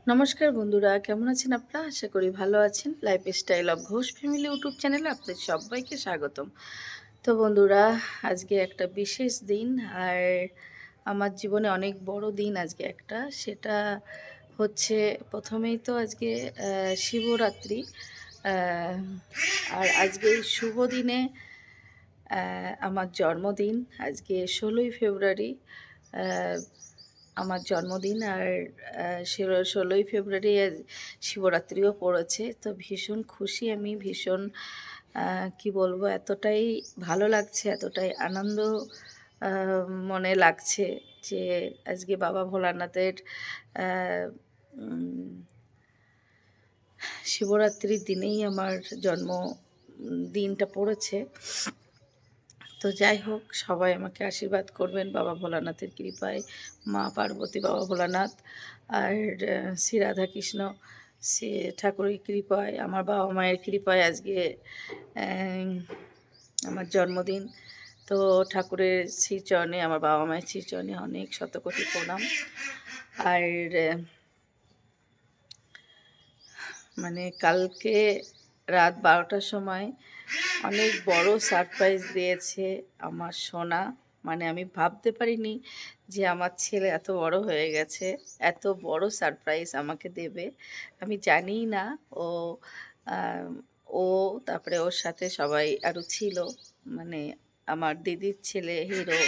নমস্কার বন্ধুরা, কেমন আছেন আপনারা? আশা করি ভালো আছেন। Lifestyle of Ghosh family YouTube চ্যানেলে আপনাদের সবাইকে স্বাগতম। তো বন্ধুরা, আজকে একটা বিশেষ দিন, আর আমার জীবনে অনেক বড় দিন আজকে একটা। সেটা হচ্ছে, প্রথমেই তো আজকে শিবরাত্রি। আ আর আজকে এই শুভ দিনে আমার জন্মদিন। আজকে ১৬ই ফেব্রুয়ারি আ আমার জন্মদিন। আর ১৬ই ফেব্রুয়ারি শিবরাত্রিও পড়েছে। তো ভীষণ খুশি আমি, ভীষণ আ কি বলবো, এতটাই ভালো লাগছে, এতটাই আনন্দ আ মনে লাগছে যে আজকে বাবা ভোলানাথের আ উম শিবরাত্রির দিনেই আমার জন্ম দিনটা পড়েছে। তো যাই হোক, সবাই আমাকে আশীর্বাদ করবেন বাবা ভোলানাথের কৃপায়, মা পার্বতী, বাবা ভোলানাথ আর শ্রী রাধাকৃষ্ণ, শ্রী ঠাকুরের কৃপায়, আমার বাবা মায়ের কৃপায় আজকে আহ, আমার জন্মদিন। তো ঠাকুরের শ্রীচরণে, আমার বাবা মায়ের শ্রীচরণে অনেক শতকোটি প্রণাম। আর মানে কালকে রাত ১২টার সময় অনেক বড় সারপ্রাইজ দিয়েছে আমার সোনা। মানে আমি ভাবতে পারিনি যে আমার ছেলে এত বড় হয়ে গেছে, এত বড় সারপ্রাইজ আমাকে দেবে। আমি জানিই না। ও আম ও তারপরে ওর সাথে সবাই আরও ছিল। মানে আমার দিদির ছেলে হিরো,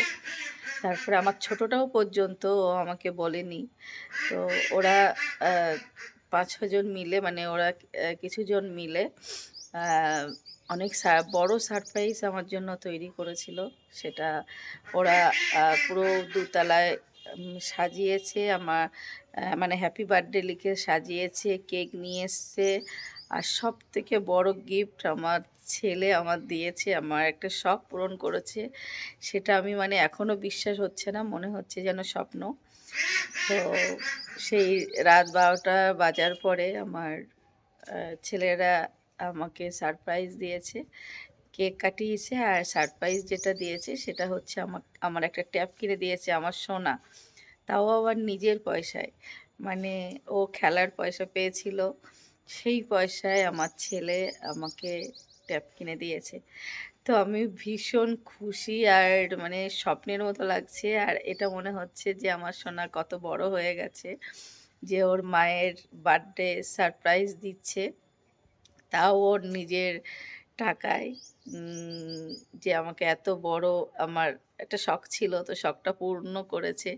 তারপরে আমার ছোটটাও পর্যন্ত ও আমাকে বলেনি। তো ওরা আ ৫-৬ জন মিলে, মানে ওরা কিছুজন মিলে আ অনেক বড় সারপ্রাইজ আমার জন্য তৈরি করেছিল। সেটা ওরা পুরো ২ তলায় সাজিয়েছে। আমার মানে হ্যাপি বার্থডে লিখে সাজিয়েছে, কেক নিয়ে এসছে। আর সবথেকে বড় গিফট আমার ছেলে আমার দিয়েছে, আমার একটা শখ পূরণ করেছে। সেটা আমি মানে এখনো বিশ্বাস হচ্ছে না, মনে হচ্ছে যেন স্বপ্ন। তো সেই রাত ১২টা বাজার পরে আমার ছেলেরা আমাকে সারপ্রাইজ দিয়েছে। কেক কাটিয়েছে, আর সারপ্রাইজ যেটা দিয়েছে সেটা হচ্ছে আমার একটা ট্যাব কিনে দিয়েছে আমার সোনা। তাও আবার নিজের পয়সায়। মানে ও খেলার পয়সা পেয়েছিল, সেই পয়সায় আমার ছেলে আমাকে ট্যাব কিনে দিয়েছে। তো আমি ভীষণ খুশি, আর মানে স্বপ্নের মতো লাগছে। আর এটা মনে হচ্ছে যে আমার সোনা কত বড় হয়ে গেছে, যে ওর মায়ের বার্থডে সারপ্রাইজ দিচ্ছে, তাও ওর নিজের টাকায়। উম যে আমাকে এত বড়, আমার একটা শখ ছিল, তো শখটা পূর্ণ করেছে।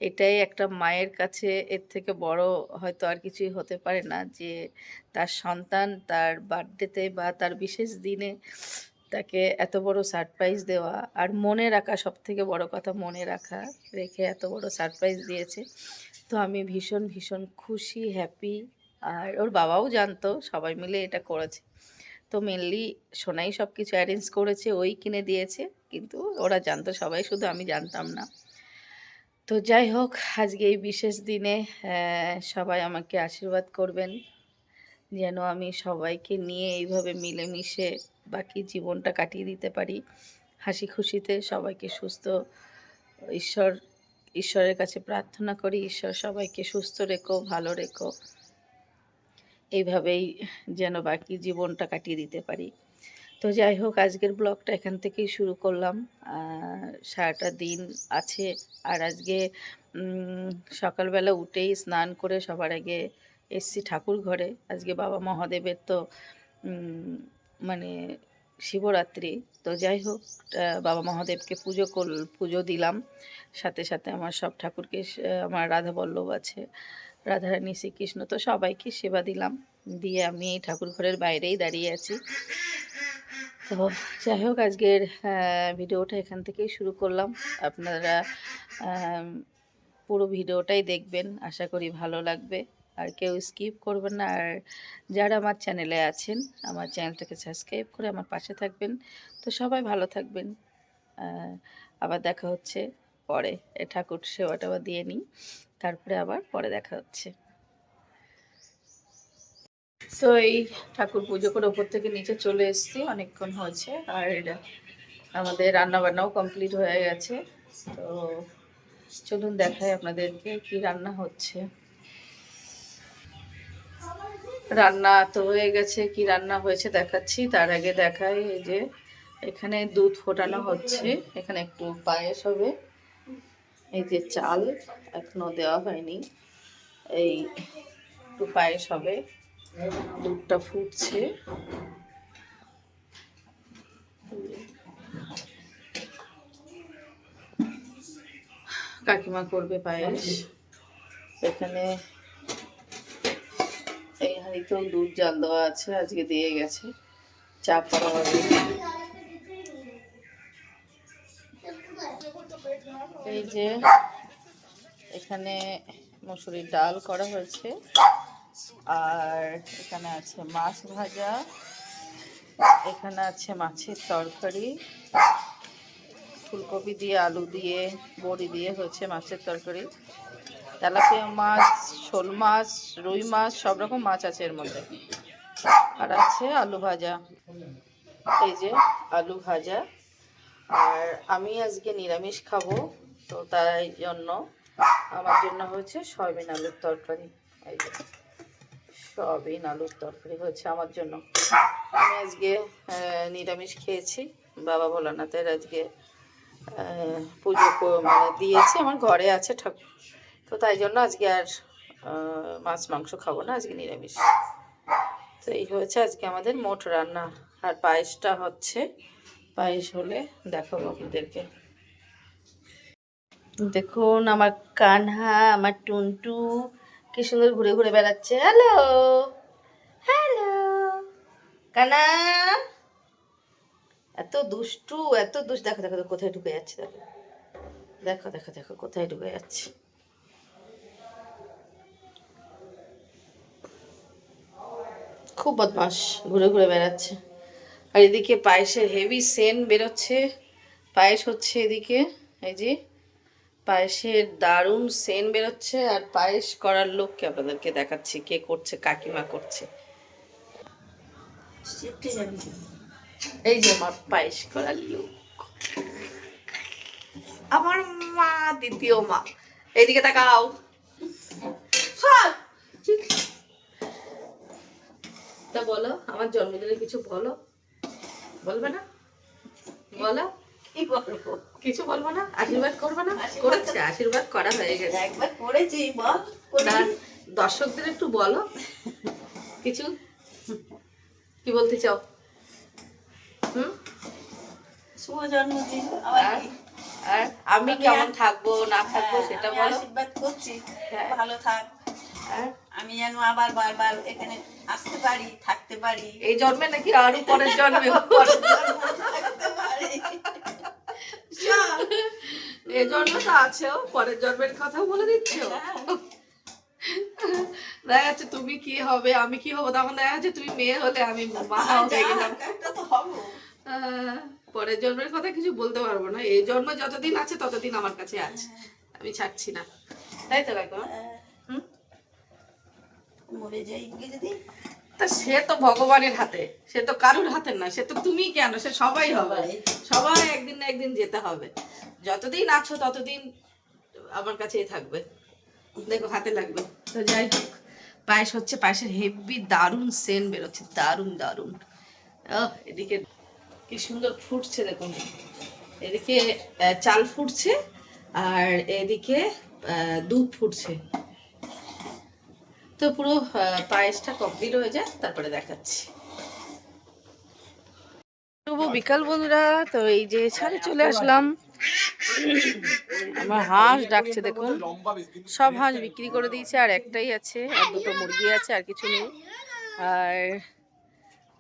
এটাই একটা মায়ের কাছে, এর থেকে বড় হয়তো আর কিছুই হতে পারে না, যে তার সন্তান তার বার্থডেতে বা তার বিশেষ দিনে তাকে এত বড় সারপ্রাইজ দেওয়া, আর মনে রাখা, সবথেকে বড় কথা মনে রাখা, রেখে এত বড় সারপ্রাইজ দিয়েছে। তো আমি ভীষণ, ভীষণ খুশি, হ্যাপি। আর ওর বাবাও জানতো, সবাই মিলে এটা করেছে। তো মেইনলি সোনাই সবকিছু অ্যারেঞ্জ করেছে, ওই কিনে দিয়েছে। কিন্তু ওরা জানতো সবাই, শুধু আমি জানতাম না। তো যাই হোক, আজকে এই বিশেষ দিনে সবাই আমাকে আশীর্বাদ করবেন, যেন আমি সবাইকে নিয়ে এইভাবে মিলেমিশে বাকি জীবনটা কাটিয়ে দিতে পারি হাসি খুশিতে। সবাইকে সুস্থ, ঈশ্বর ঈশ্বরের কাছে প্রার্থনা করি, ঈশ্বর সবাইকে সুস্থ রেখো, ভালো রেখো। এইভাবেই যেন বাকি জীবনটা কাটিয়ে দিতে পারি। তো যাই হোক, আজকের ব্লগটা এখান থেকেই শুরু করলাম। সারাটা দিন আছে। আর আজকে উম সকালবেলা উঠেই স্নান করে সবার আগে এসছি ঠাকুর ঘরে। আজকে বাবা মহাদেবের তো উম মানে শিবরাত্রি। তো যাই হোক, বাবা মহাদেবকে পুজো দিলাম। সাথে, সাথে আমার সব ঠাকুরকে, আমার রাধাবল্লভ আছে, রাধারানী, শ্রীকৃষ্ণ, তো সবাইকে সেবা দিলাম। দিয়ে আমি এই ঠাকুর ঘরের বাইরেই দাঁড়িয়ে আছি। তো যাই হোক, আজকের ভিডিওটা এখান থেকেই শুরু করলাম। আপনারা আম পুরো ভিডিওটাই দেখবেন, আশা করি ভালো লাগবে। আর কেউ স্কিপ করবেন না। আর যারা আমার চ্যানেলে আছেন, আমার চ্যানেলটাকে সাবস্ক্রাইব করে আমার পাশে থাকবেন। তো সবাই ভালো থাকবেন। আ আবার দেখা হচ্ছে পরে। ঠাকুর সেবা-টেবা দিয়ে নিই। তারপরে আবার পরে দেখা হচ্ছে। তো এই ঠাকুর পুজো করে ওপর থেকে নিচে চলে এসেছি, অনেকক্ষণ হয়েছে। আর আমাদের রান্নাবান্নাও কমপ্লিট হয়ে গেছে। তো চলুন দেখাই আপনাদেরকে কি রান্না হচ্ছে। রান্না তো হয়ে গেছে, কি রান্না হয়েছে দেখাচ্ছি। তার আগে দেখাই, এই যে এখানে দুধ ফোটানো হচ্ছে, এখানে একটু পায়েস হবে। এই যে চাল এখনো দেওয়া হয়নি, এই একটু পায়েস হবে, দুধটা ফুটছে। কাকিমা করবে পায়েস। এখানে এই হাঁড়িতেও দুধ জাল দেওয়া আছে, আজকে দিয়ে গেছে, চা করা হবে। এই যে এখানে মসুরির ডাল করা হয়েছে, আর এখানে আছে মাছ ভাজা, এখানে আছে মাছের তরকারি, ফুলকপি দিয়ে আলু দিয়ে বড়ি দিয়ে হয়েছে মাছের তরকারি। তেলাপিয়া মাছ, শোল মাছ, রুই মাছ, সব রকম মাছ আছে এর মধ্যে। আর আছে আলু ভাজা, এই যে আলু ভাজা। আর আমি আজকে নিরামিষ খাবো, তো তাই জন্য আমার জন্য হয়েছে সয়াবিন আলুর তরকারি। এই যে সয়াবিন আলুর তরকারি হয়েছে আমার জন্য। আমি আজকে নিরামিষ খেয়েছি, বাবা ভোলানাথের আজকে পুজো মানে দিয়েছে, আমার ঘরে আছে ঠাকুর, তো তাই জন্য আজকে আর মাছ মাংস খাবো না, আজকে নিরামিষ। তো এই হয়েছে আজকে আমাদের মোট রান্না। আর পায়েসটা হচ্ছে, পায়েস হলে দেখাবো আপনাদেরকে। দেখুন আমার কানহা, আমার টুনটু কি সুন্দর ঘুরে ঘুরে বেড়াচ্ছে। হ্যালো হ্যালো কানা, এত দুষ্টু এত দুষ্ট। দেখো দেখো কোথায় ঢুকে যাচ্ছে, দেখো দেখো দেখো দেখো কোথায় ঢুকে যাচ্ছে। খুব বদমাস, ঘুরে ঘুরে বেড়াচ্ছে। আর এদিকে পায়েসের হেভি সেন্ট বেরোচ্ছে, পায়েস হচ্ছে এদিকে। এই যে পায়েসের দারুণ সেন্ট বেরোচ্ছে, আর পায়েস করার লোককে আপনাদেরকে দেখাচ্ছি কে করছে, কাকিমা করছে। এই যে আমার পায়েস করার লোক, আমার মা, দ্বিতীয় মা। এইদিকে তাকাও, তা বলো আমার জন্মদিনে কিছু বলো, বলবে না? বলো কি বলবো, কিছু বলবো না? আশীর্বাদ করবে না? করেছে, আশীর্বাদ করা হয়ে গেছে, একবার করেছি। বল, দর্শকদের একটু বলো কিছু, কি বলতে চাও? শুভ জন্মদিন। আর আমি কেমন থাকবো না থাকবো সেটা বলো। আশীর্বাদ করছি ভালো থাক, আমি যেন আবার বারবার এখানে আসতে পারি, থাকতে পারি। এই জন্মে নাকি আরো পরের জন্মে? এই জন্ম তো আছেও, পরের জন্মের কথা বলে দিচ্ছ। দেখা যাচ্ছে তুমি কি হবে আমি কি হবো, তখন দেখা যাচ্ছে তুমি মেয়ে হলে আমি মা হয়ে গেলাম। পরের জন্মের কথা কিছু বলতে পারবো না, এই জন্ম যতদিন আছে ততদিন আমার কাছে আছে, আমি ছাড়ছি না, তাই তো কাকিমা? মরে যাই যদি, তা সে তো ভগবানের হাতে, সে তো কারুর হাতে না, সে তো তুমি কেন, সে সবাই হবে, সবাই একদিন না একদিন যেতে হবে। যতদিন আছো ততদিন আমার কাছেই থাকবে, দেখো হাতে লাগবে। তো যাই হোক, পায়েস হচ্ছে, পায়েসের হেভি দারুণ সেন্ট বেরোচ্ছে, দারুণ দারুণ। এদিকে কি সুন্দর ফুটছে দেখুন, এদিকে চাল ফুটছে, আর এদিকে দুধ ফুটছে। তো পুরো পায়েসটা কমপ্লিট হয়ে যায়, তারপরে দেখাচ্ছি। শুভ বিকাল বন্ধুরা, তো এই যে ছাদে চলে আসলাম। আমার হাঁস ডাকছে দেখুন, সব হাঁস বিক্রি করে দিয়েছে, আর একটাই আছে, আর দুটো মুরগি আছে, আর কিছু নেই। আর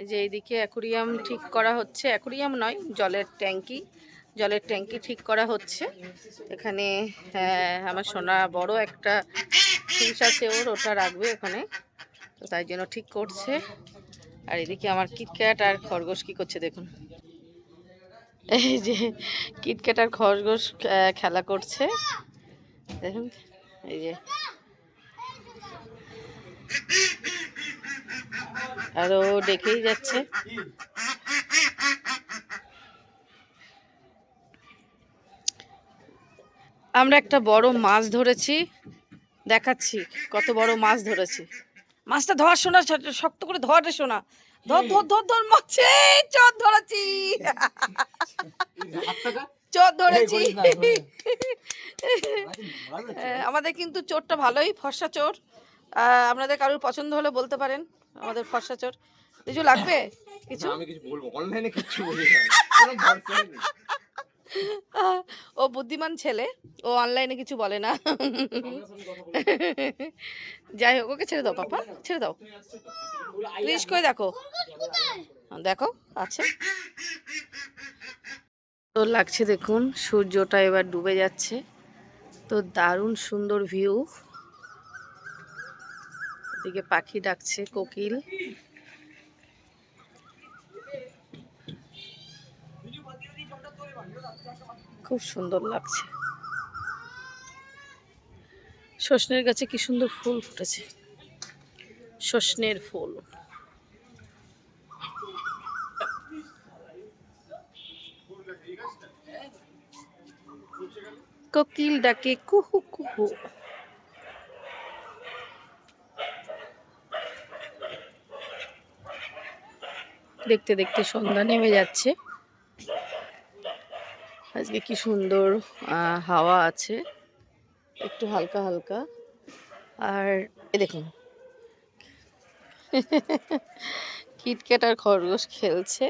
এই যে এইদিকে অ্যাকুরিয়াম ঠিক করা হচ্ছে, অ্যাকুরিয়াম নয়, জলের ট্যাঙ্কি ঠিক করা হচ্ছে। এখানে আমার সোনা বড় একটা ফিশ আছে, ওটা রাখবে ওখানে, তো তাই জন্য ঠিক করছে। আর এদিকে আমার কিটক্যাট আর খরগোশ কি করছে দেখুন, এই যে কিটক্যাট আর খরগোশ খেলা করছে দেখুন, এই যে আরো ডেকেই যাচ্ছে। আমরা একটা বড় মাছ ধরেছি, দেখাচ্ছি কত বড় মাছ ধরেছি। মাছটা ধর শোনা, শক্ত করে ধর রে শোনা, ধর ধর ধর ধর মাছে, চোর ধরেছি, চোর ধরেছি। আমাদের কিন্তু চোরটা ভালোই, ফর্সা চোর। আপনাদের কারোর পছন্দ হলে বলতে পারেন, আমাদের ফর্সা চোর। কিছু লাগবে? কিছু আমি কিছু বলবো, অনলাইনে কিছু বলি না, কোনো ভরসাই নেই। ও বুদ্ধিমান ছেলে, ও অনলাইনে কিছু বলে না। যাই হোক, ওকে ছেড়ে দাও পাপা, ছেড়ে দাও। ক্রিস কই দেখো, দেখো আছে। তো লাগছে দেখুন, সূর্যটা এবার ডুবে যাচ্ছে, তো দারুণ সুন্দর ভিউ। এদিকে পাখি ডাকছে, কোকিল। খুব সুন্দর লাগছে। সজনের গাছে কি সুন্দর ফুল ফুটেছে, সজনের ফুল। কোকিল ডাকে কুহু কুহু। দেখতে দেখতে সন্ধ্যা নেমে যাচ্ছে। আজকে কি সুন্দর হাওয়া আছে, একটু হালকা হালকা। আর এ দেখুন, কিটক্যাট আর খরগোশ খেলছে।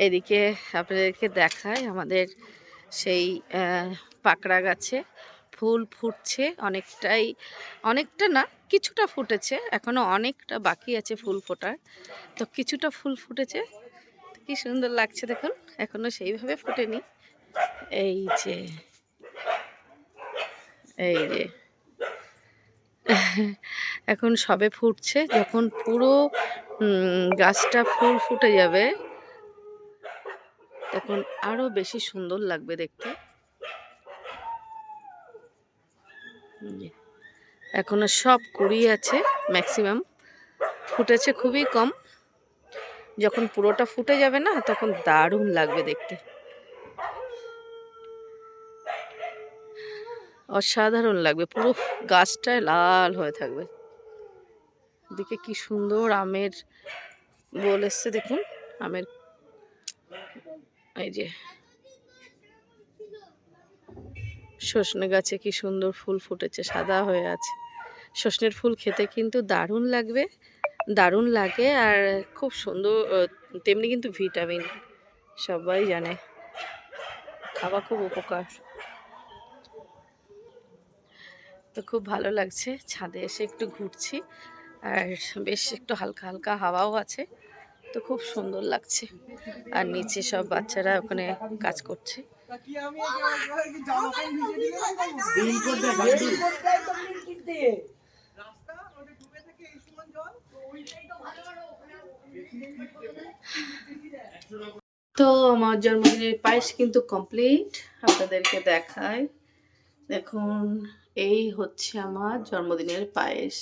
এদিকে আপনাদেরকে দেখায়, আমাদের সেই পাকড়া গাছে ফুল ফুটছে অনেকটাই, অনেকটা না, কিছুটা ফুটেছে, এখনো অনেকটা বাকি আছে ফুল ফোটার। তো কিছুটা ফুল ফুটেছে, কি সুন্দর লাগছে দেখুন, এখনো সেইভাবে ফোটেনি। এই যে, এই যে এখন সবে ফুটছে, যখন পুরো গাছটা ফুল ফুটে যাবে তখন আরো বেশি সুন্দর লাগবে দেখতে। এখনো সব কুড়ি আছে, ম্যাক্সিমাম ফুটেছে খুবই কম। যখন পুরোটা ফুটে যাবে না, তখন দারুণ লাগবে দেখতে, অসাধারণ লাগবে, পুরো গাছটায় লাল হয়ে থাকবে। এদিকে কি সুন্দর আমের বোল এসছে দেখুন, আমের, এই যে সজনে গাছে কি সুন্দর ফুল ফুটেছে, সাদা হয়ে আছে। সজনের ফুল খেতে কিন্তু দারুণ লাগবে, দারুণ লাগে, আর খুব সুন্দর, তেমনি কিন্তু ভিটামিন, সবাই জানে, খাওয়া খুব উপকার। তো খুব ভালো লাগছে, ছাদে এসে একটু ঘুরছি, আর বেশ একটু হালকা হালকা হাওয়াও আছে, তো খুব সুন্দর লাগছে। আর নিচে সব বাচ্চারা ওখানে কাজ করছে। তো আমার জন্মদিনের পায়েস কিন্তু কমপ্লিট, আপনাদেরকে দেখাই। দেখুন, এই হচ্ছে আমার জন্মদিনের পায়েস।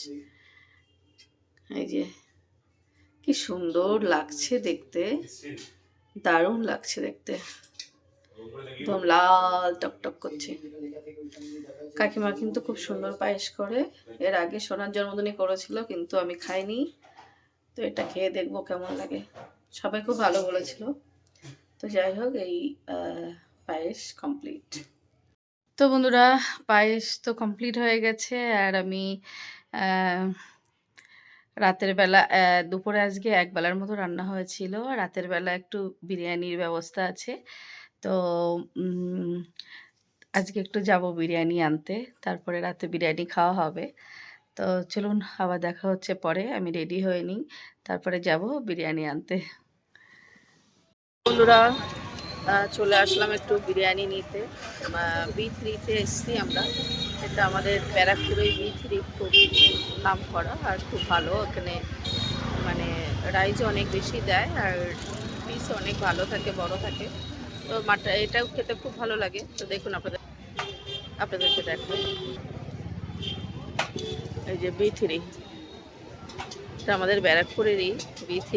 এই যে কি সুন্দর লাগছে দেখতে, দারুণ লাগছে দেখতে, একদম লাল টকটক করছে। কাকিমা কিন্তু খুব সুন্দর পায়েস করে, এর আগে সোনার জন্মদিনে করেছিল, কিন্তু আমি খাইনি। তো এটা খেয়ে দেখবো কেমন লাগে, সবাই খুব ভালো বলেছিল। তো যাই হোক, এই পায়েস কমপ্লিট। তো বন্ধুরা, পায়েস তো কমপ্লিট হয়ে গেছে, আর আমি রাতের বেলা, দুপুরে আজকে একবেলার মতো রান্না হয়েছিল, রাতের বেলা একটু বিরিয়ানির ব্যবস্থা আছে। তো আজকে একটু যাব বিরিয়ানি আনতে, তারপরে রাতে বিরিয়ানি খাওয়া হবে। তো চলুন, আবার দেখা হচ্ছে পরে, আমি রেডি হয়ে নিই, তারপরে যাব বিরিয়ানি আনতে। বন্ধুরা, চলে আসলাম একটু বিরিয়ানি নিতে, B3-তে এসছি আমরা। এটা আমাদের ব্যারাকপুরে B3 খুব নাম করা, আর খুব ভালো, এখানে মানে রাইস অনেক বেশি দেয়, আর পিস অনেক ভালো থাকে, বড় থাকে। তো এটাও খেতে খুব ভালো লাগে। তো দেখুন, আপনাদেরকে দেখো, এই যে B3, এটা আমাদের ব্যারাকপুরেরই B3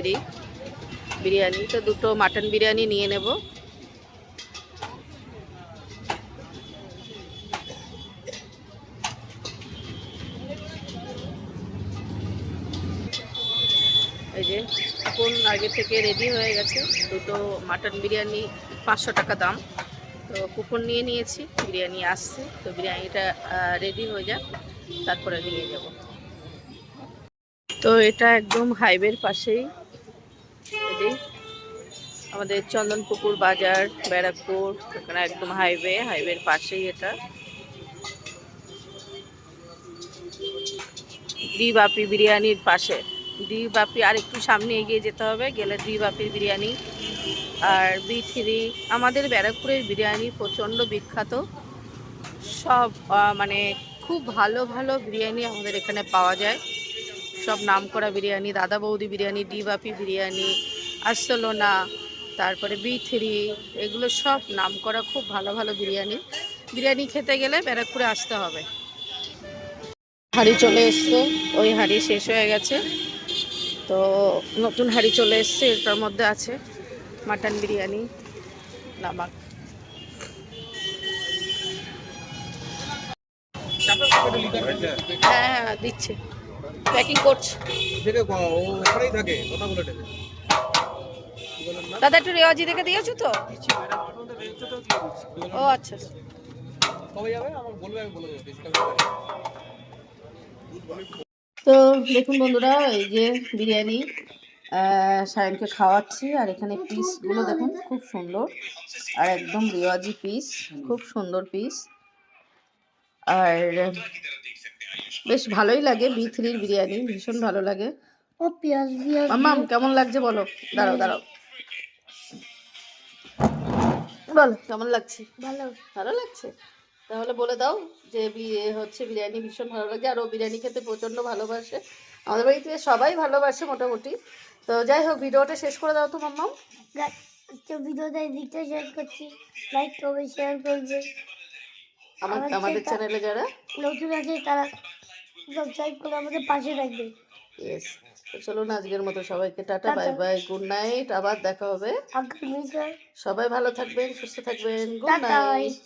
বিরিয়ানি। তো দুটো মাটন বিরিয়ানি নিয়ে নেব। এই যে কুপন আগে থেকে রেডি হয়ে গেছে। দুটো মাটন বিরিয়ানি 500 টাকা দাম। তো কুপন নিয়ে নিয়েছি, বিরিয়ানি আসছে, তো বিরিয়ানিটা রেডি হয়ে যাক, তারপরে নিয়ে যাব। তো এটা একদম হাইওয়ের পাশেই, এই যে আমাদের চন্দনপুকুর বাজার, ব্যারাকপুর, এখানে একদম হাইওয়ের পাশেই এটা। ডি বাপি বিরিয়ানির পাশে। ডি বাপি আর একটু সামনে এগিয়ে যেতে হবে, গেলে ডি বাপির বিরিয়ানি। আর বি3, আমাদের ব্যারাকপুরের বিরিয়ানি প্রচণ্ড বিখ্যাত। সব মানে খুব ভালো ভালো বিরিয়ানি আমাদের এখানে পাওয়া যায়। সব নামকরা বিরিয়ানি, দাদা বৌদি বিরিয়ানি, ডি বাপি বিরিয়ানি, আরসলোনা, তারপরে বি3, এগুলো সব নামকরা খুব ভালো ভালো বিরিয়ানি। বিরিয়ানি খেতে গেলে ব্যারাকপুরে আসতে হবে। হাঁড়ি চলে এসছে, ওই হাঁড়ি শেষ হয়ে গেছে, তো নতুন হাঁড়ি চলে এসছে, এটার মধ্যে আছে মাটন বিরিয়ানি, নামাক। হ্যাঁ হ্যাঁ দিচ্ছে, প্যাকিং করছে। ওখানেই থাকে, কথা বলে নেবে। দাদা একটু রেওয়াজি দেখে দিয়েছো তো? ও আচ্ছা। কবে যাবে আমার বলবে, আমি বলে দেবো ডিসকাউন্ট। তো দেখুন বন্ধুরা, এই যে বিরিয়ানি সায়নকে খাওয়াচ্ছি, আর এখানে পিসগুলো দেখুন খুব সুন্দর, আর একদম রেওয়াজি পিস, খুব সুন্দর পিস। আর বেশ ভালোই লাগে, বি3-র বিরিয়ানি ভীষণ ভালো লাগে। ও পেঁয়াজ পেঁয়াজ মাম্মাম কেমন লাগছে বলো? দাঁড়াও দাঁড়াও, বলো কেমন লাগছে? ভালো। ভালো লাগছে? তাহলে বলে দাও যে হচ্ছে বিরিয়ানি ভীষণ ভালো লাগে, আর ও বিরিয়ানি খেতে প্রচণ্ড ভালোবাসে। আমাদের বাড়িতে সবাই ভালোবাসে মোটামুটি। তো যাই হোক, ভিডিওটা শেষ করে দাও তো মাম্মাম। তো ভিডিওটা এদিকটা শেয়ার করছি, লাইক করবে, শেয়ার করবে। আমাদের চ্যানেলে যারা নতুন আছে তারা সাবস্ক্রাইব করে আমাদের পাশে থাকবে। ইয়েস। তো চলুন আজকের মতো সবাইকে tata, tata. Bye bye, good night, আবার দেখা হবে। আগামীকাল সবাই ভালো থাকবেন, সুস্থ থাকবেন, গুড টাটা। নাইট।